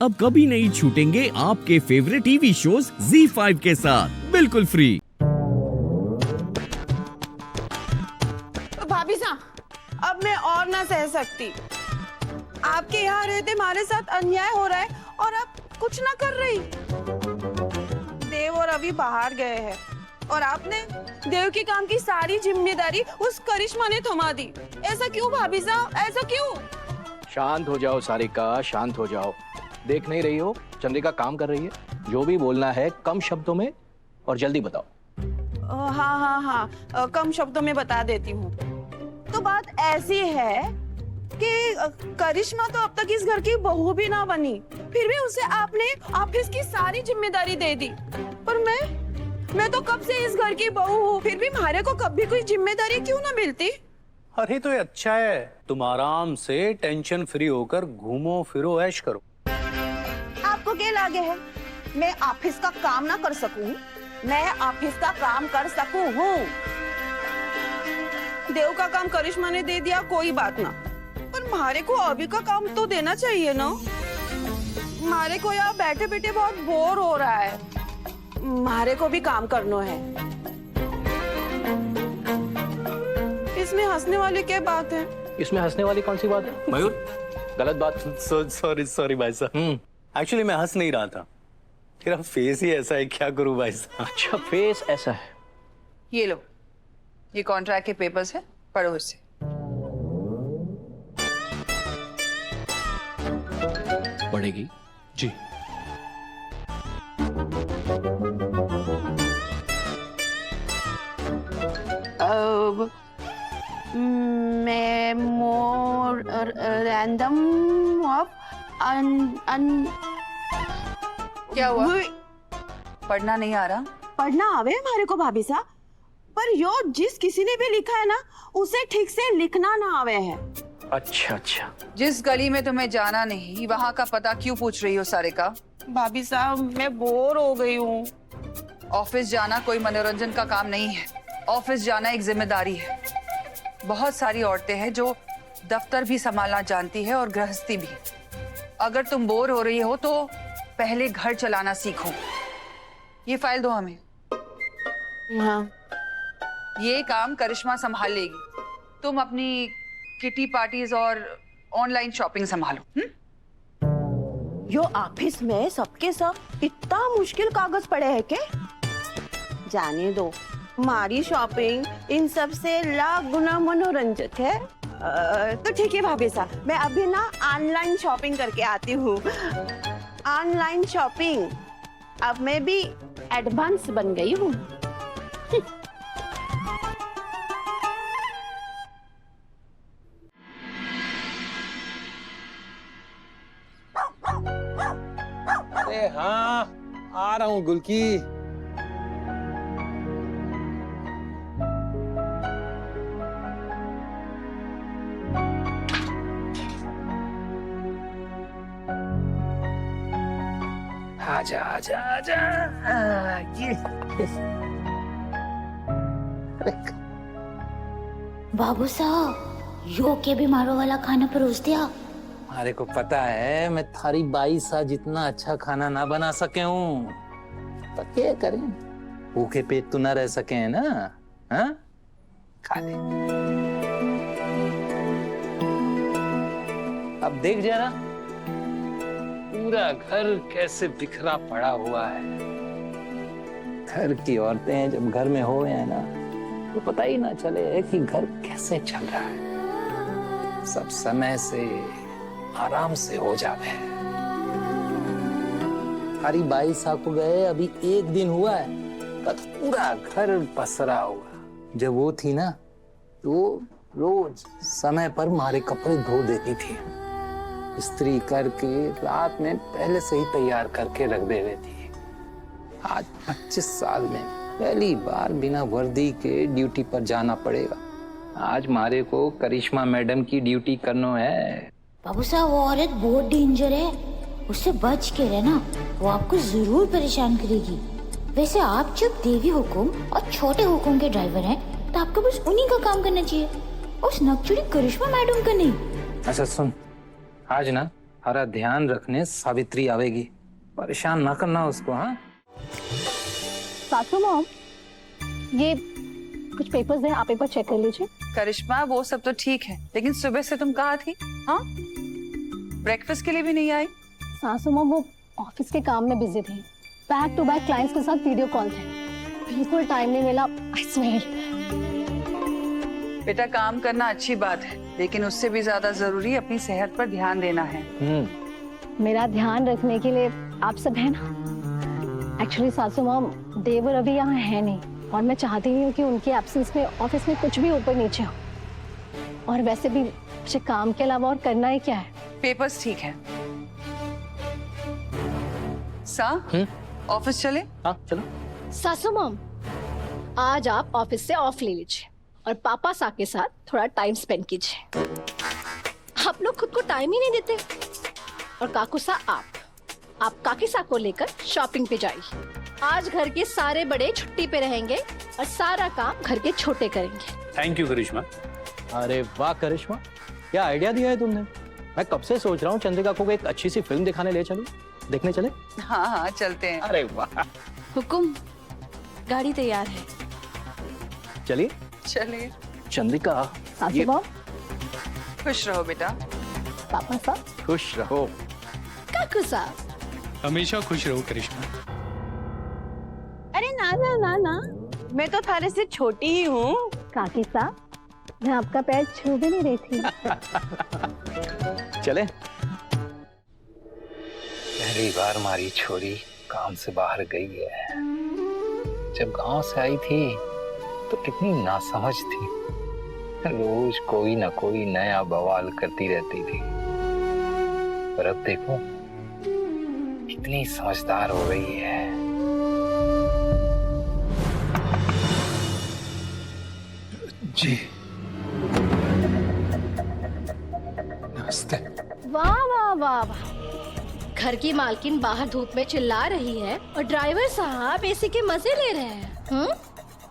अब कभी नहीं छूटेंगे आपके फेवरेट टीवी शोज ZEE5 के साथ बिल्कुल फ्री। भाभी साहब, अब मैं और ना सह सकती। आपके यहाँ रहते हमारे साथ अन्याय हो रहा है और आप कुछ ना कर रही। देव और अभी बाहर गए हैं और आपने देव के काम की सारी जिम्मेदारी उस करिश्मा ने थमा दी। ऐसा क्यों भाभी साहब, ऐसा क्यों? शांत हो जाओ सारिका, शांत हो जाओ। देख नहीं रही हो चंद्रिका काम कर रही है। जो भी बोलना है कम शब्दों में और जल्दी बताओ। हाँ, कम शब्दों में बता देती हूँ। तो बात ऐसी है कि करिश्मा तो अब तक इस घर की बहू भी ना बनी, फिर भी उसे आपने ऑफिस की सारी जिम्मेदारी दे दी। पर मैं तो कब से इस घर की बहू हूँ, फिर भी हमारे को कभी कोई जिम्मेदारी क्यों ना मिलती? अरे तो ये अच्छा है, तुम आराम से टेंशन फ्री होकर घूमो फिरो ऐश करो। आपको क्या लागे है मैं ऑफिस का काम ना कर सकूं? मैं ऑफिस का काम कर सकूं हूँ। देव का काम करिश्मा ने दे दिया, कोई बात ना, पर मारे को अभी का काम तो देना चाहिए ना। मारे को यहाँ बैठे बैठे बहुत बोर हो रहा है, मारे को भी काम करना है। इसमें हंसने वाली क्या बात है? इसमें हंसने वाली कौन सी बात है? मयूर, गलत बात। सॉरी भाई साहब। एक्चुअली मैं हंस नहीं रहा था, तेरा फेस ही ऐसा है, क्या करूं भाई साहब। अच्छा फेस ऐसा है। ये लो, ये कॉन्ट्रैक्ट के पेपर्स है, पढ़ो इसे। पढ़ेगी जी। मेमोरेंडम ऑफ क्या हुआ? पढ़ना नहीं आ रहा? पढ़ना आवे हमारे को भाभी साहब, पर यो जिस किसी ने भी लिखा है ना, उसे ठीक से लिखना ना आवे है। अच्छा। जिस गली में तुम्हें जाना नहीं, वहाँ का पता क्यों पूछ रही हो सारिका? भाभी साहब, मैं बोर हो गई हूँ। ऑफिस जाना कोई मनोरंजन का काम नहीं है। ऑफिस जाना एक जिम्मेदारी है। बहुत सारी औरतें हैं जो दफ्तर भी संभालना जानती है और गृहस्थी भी। अगर तुम बोर हो रही हो तो पहले घर चलाना सीखो। ये फाइल दो हमें। हाँ। ये काम करिश्मा संभाल लेगी। तुम अपनी किटी पार्टीज और ऑनलाइन शॉपिंग संभालो। यो ऑफिस में सबके सब इतना मुश्किल कागज पड़े हैं के? जाने दो, हमारी शॉपिंग इन सब से लाख गुना मनोरंजक है। तो ठीक है भाभी साहब, मैं अभी ना ऑनलाइन शॉपिंग करके आती हूँ। ऑनलाइन शॉपिंग, अब मैं भी एडवांस बन गई हूँ। अरे हाँ, आ रहा हूँ गुलकी। आजा। ये बाबू साहब, यो के भी मारो वाला खाना परोस दिया। हमारे को पता है मैं थारी बाई सा जितना अच्छा खाना ना बना सके हूँ, पर क्या करें, भूखे पेट तो ना रह सके हैं ना। हाँ, खा ले। अब देख जरा, पूरा घर कैसे बिखरा पड़ा हुआ है। घर की औरतें जब घर में हो है ना, तो पता ही ना चले कि घर कैसे चल रहा है। सब समय से आराम से हो जावे। हरी बाई सा को गए अभी एक दिन हुआ है, तब पूरा घर पसरा हुआ। जब वो थी ना, तो रोज समय पर हमारे कपड़े धो देती थी। इस्त्री करके रात में पहले से ही तैयार करके रख दे रही थी। आज 25 साल में पहली बार बिना वर्दी के ड्यूटी पर जाना पड़ेगा। आज मारे को करिश्मा मैडम की ड्यूटी करना है। बाबू साहब, वो औरत बहुत डेंजर है, उससे बच के रहना, वो आपको जरूर परेशान करेगी। वैसे आप जब देवी हुकुम और छोटे हुकुम के ड्राइवर हैं, तो आपको बस उन्हीं का काम करना चाहिए, उस नकचुरी करिश्मा मैडम का नहीं। अच्छा सुन, आज ना हरा ध्यान रखने सावित्री आवेगी, परेशान ना करना उसको। हाँ सासू मॉम, ये कुछ पेपर्स हैं, आप एक बार चेक कर लीजिए। करिश्मा वो सब तो ठीक है, लेकिन सुबह से तुम कहाँ थी? हाँ, ब्रेकफास्ट के लिए भी नहीं आई? सासू मॉम वो ऑफिस के काम में बिजी थी, बैक टू बैक क्लाइंट्स के साथ वीडियो कॉल थे, बिल्कुल टाइम नहीं मिला। I swear. बेटा काम करना अच्छी बात है, लेकिन उससे भी ज्यादा जरूरी अपनी सेहत पर ध्यान देना है। मेरा ध्यान रखने के लिए आप सब है ना। एक्चुअली सासू मॉम, देवर अभी यहाँ है नहीं और मैं चाहती नहीं हूँ कि उनके एब्सेंस में ऑफिस में कुछ भी ऊपर नीचे हो। और वैसे भी मुझे काम के अलावा और करना ही क्या है। पेपर्स ठीक है। ऑफिस चले? हाँ चलो। सासू मॉम, आज आप ऑफिस से ऑफ ले लीजिए और पापा सा के साथ थोड़ा टाइम स्पेंड कीजिए। आप लोग खुद को टाइम ही नहीं देते। और काकूसा आप काकीसा को लेकर शॉपिंग पे जाइए। आज घर के सारे बड़े छुट्टी पे रहेंगे और सारा काम घर के छोटे करेंगे। थैंक यू करिश्मा। अरे वाह करिश्मा, क्या आइडिया दिया है तुमने। मैं कब से सोच रहा हूँ चंद्रिका को एक अच्छी सी फिल्म दिखाने ले चलूं। देखने चले? हाँ हाँ चलते हैं। अरे वाह, हुकुम, गाड़ी तैयार है। चलिए। चलिए। चंद्रिका, सासू मॉम, खुश रहो बेटा। पापा सा, खुश रहो। काकूसा। हमेशा खुश रहो करिश्मा। अरे ना ना ना ना, मैं तो थारे से छोटी ही हूँ। काकी सा, मैं आपका पैर छू भी नहीं रही थी। चले। पहली बार हमारी छोरी काम से बाहर गई है। जब गांव से आई थी तो कितनी नासमझ थी, रोज कोई ना कोई नया बवाल करती रहती थी। पर अब देखो कितनी समझदार हो गई है। जी नमस्ते। वाह वाह वाह वाह, घर की मालकिन बाहर धूप में चिल्ला रही है और ड्राइवर साहब एसी के मजे ले रहे हैं।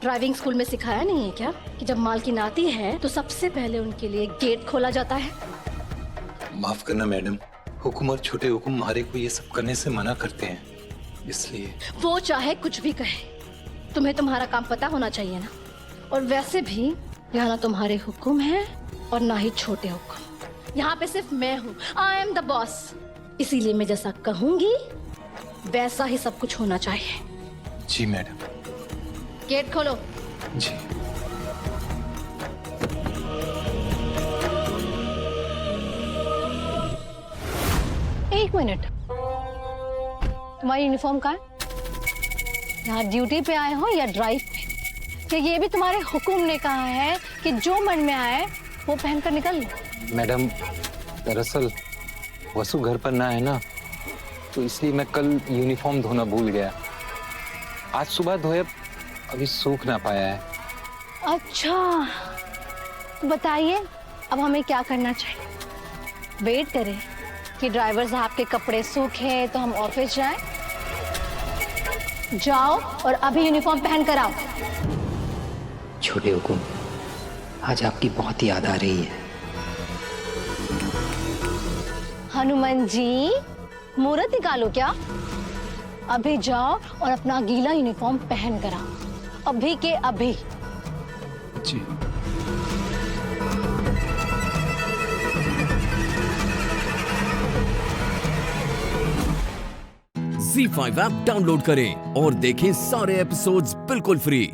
ड्राइविंग स्कूल में सिखाया नहीं है क्या कि जब मालकिन आती है तो सबसे पहले उनके लिए गेट खोला जाता है? माफ करना मैडम, हुकुम और छोटे हुकुम हमारे को ये सब करने से मना करते हैं, इसलिए। वो चाहे कुछ भी कहे, तुम्हें तुम्हारा काम पता होना चाहिए ना। और वैसे भी यहाँ ना तुम्हारे हुक्म हैं और ना ही छोटे हुक्म। यहाँ पे सिर्फ मैं हूँ, आई एम द बॉस। इसीलिए मैं जैसा कहूंगी वैसा ही सब कुछ होना चाहिए। जी मैडम। गेट खोलो। जी। एक मिनट, तुम्हारी यूनिफॉर्म कहाँ है? यहाँ ड्यूटी पे आए हो या ड्राइव पे? क्या ये भी तुम्हारे हुक्म ने कहा है कि जो मन में आए वो पहनकर निकल लो? मैडम दरअसल वसु घर पर ना है ना, तो इसलिए मैं कल यूनिफॉर्म धोना भूल गया। आज सुबह धोया, अभी सूख ना पाया है। अच्छा, तो बताइए अब हमें क्या करना चाहिए? वेट करें कि ड्राइवर साहब के कपड़े सूखे तो हम ऑफिस जाएं? जाओ और अभी यूनिफॉर्म पहन कर आओ। छोटे हुकुम, आज आपकी बहुत याद आ रही है। हनुमान जी, मुहूर्त निकालो क्या? अभी जाओ और अपना गीला यूनिफॉर्म पहन कर आओ, अभी के अभी। जी। Z5 ऐप डाउनलोड करें और देखें सारे एपिसोड्स बिल्कुल फ्री।